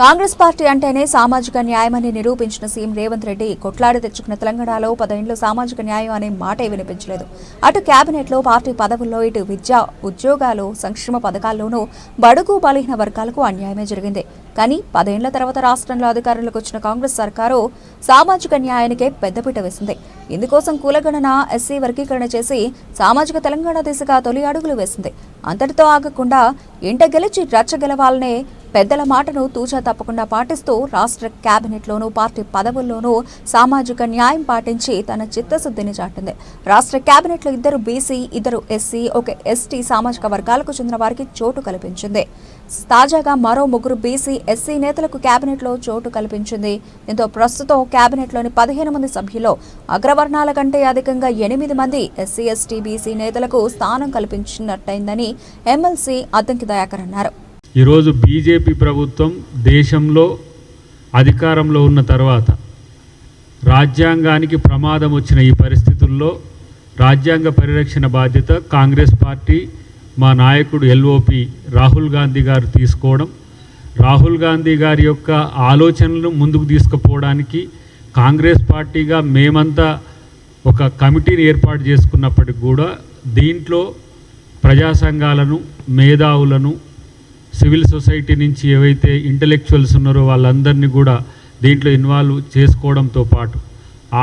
Congress party అంటేనే సామాజిక న్యాయమని నిరూపించిన CM Revanth Reddy కొట్లాడి తెచ్చుకున్న తెలంగాణలో 10 ఏళ్లు సామాజిక న్యాయం అనే మాటే వినిపించలేదు. అటు కేబినెట్లో, పార్టీ పదవుల్లో, ఇటు విద్యా, ఉద్యోగాలు, సంక్షేమ పథకాల్లోనూ బడుగు బలహీన వర్గాలకు అన్యాయమే జరిగింది. కానీ 10 ఏళ్ల తర్వాత రాష్ట్రంలో అధికారంలోకి వచ్చిన కాంగ్రెస్ సర్కారు సామాజిక న్యాయానికే పెద్దపీట వేసింది. ఇందుకోసం కులగణన, ఎస్సీ వర్గీకరణ చేసి సామాజిక తెలంగాణ దిశగా తొలి అడుగులు వేసింది. అంతటితో ఆగకుండా ఇంట గెలిచి రచ్చ గెలవాలనే పెద్దల మాటను తూచా తప్పకుండా పాటిస్తూ రాష్ట్ర కేబినెట్లోనూ, పార్టీ పదవుల్లోనూ సామాజిక న్యాయం పాటించి తన చిత్తశుద్ధిని చాటింది. రాష్ట్ర కేబినెట్లో 2 బీసీ, 2 ఎస్సీ, 1 ఎస్టీ సామాజిక వర్గాలకు చెందిన వారికి చోటు కల్పించింది. తాజాగా మరో 3 బీసీ, ఎస్సీ నేతలకు కేబినెట్లో చోటు కల్పించింది. దీంతో ప్రస్తుతం కేబినెట్లోని 15 మంది సభ్యుల్లో అగ్రవర్ణాల కంటే అధికంగా 8 మంది ఎస్సీ, ఎస్టీ, బీసీ నేతలకు స్థానం కల్పించినట్టయిందని ఎమ్మెల్సీ అద్దంకి దయాకర్ అన్నారు. ఈరోజు బీజేపీ ప్రభుత్వం దేశంలో అధికారంలో ఉన్న తర్వాత రాజ్యాంగానికి ప్రమాదం వచ్చిన ఈ పరిస్థితుల్లో రాజ్యాంగ పరిరక్షణ బాధ్యత కాంగ్రెస్ పార్టీ, మా నాయకుడు ఎల్ఓపి రాహుల్ గాంధీ గారు తీసుకోవడం, రాహుల్ గాంధీ గారి యొక్క ఆలోచనలను ముందుకు తీసుకుపోవడానికి కాంగ్రెస్ పార్టీగా మేమంతా ఒక కమిటీని ఏర్పాటు చేసుకున్నప్పటికి కూడా దీంట్లో ప్రజా సంఘాలను, మేధావులను, సివిల్ సొసైటీ నుంచి ఏవైతే ఇంటలెక్చువల్స్ ఉన్నారో వాళ్ళందరినీ కూడా దీంట్లో ఇన్వాల్వ్ చేసుకోవడంతో పాటు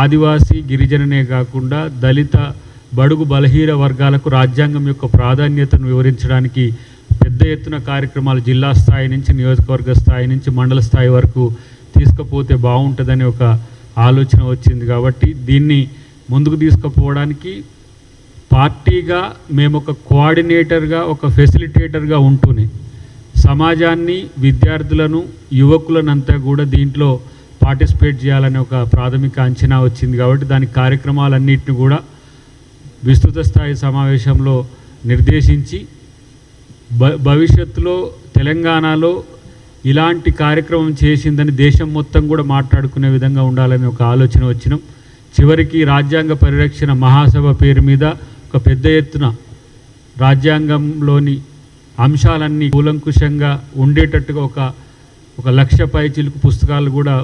ఆదివాసీ, గిరిజననే కాకుండా దళిత, బడుగు బలహీన వర్గాలకు రాజ్యాంగం యొక్క ప్రాధాన్యతను వివరించడానికి పెద్ద ఎత్తున కార్యక్రమాలు జిల్లా స్థాయి నుంచి, నియోజకవర్గ స్థాయి నుంచి, మండల స్థాయి వరకు తీసుకుపోతే బాగుంటుందని ఒక ఆలోచన వచ్చింది. కాబట్టి దీన్ని ముందుకు తీసుకుపోవడానికి పార్టీగా మేము ఒక కోఆర్డినేటర్గా, ఒక ఫెసిలిటేటర్గా ఉంటూనే సమాజాన్ని, విద్యార్థులను, యువకులను అంతా కూడా దీంట్లో పార్టిసిపేట్ చేయాలనే ఒక ప్రాథమిక అంచనా వచ్చింది. కాబట్టి దాని కార్యక్రమాలన్నింటినీ కూడా విస్తృత స్థాయి సమావేశంలో నిర్దేశించి భవిష్యత్తులో తెలంగాణలో ఇలాంటి కార్యక్రమం చేసిందని దేశం మొత్తం కూడా మాట్లాడుకునే విధంగా ఉండాలని ఒక ఆలోచన వచ్చినాం. చివరికి రాజ్యాంగ పరిరక్షణ మహాసభ పేరు మీద ఒక పెద్ద ఎత్తున రాజ్యాంగంలోని అంశాలన్నీ కూలంకుషంగా ఉండేటట్టుగా ఒక 1,00,000 పైచిలుకు పుస్తకాలు కూడా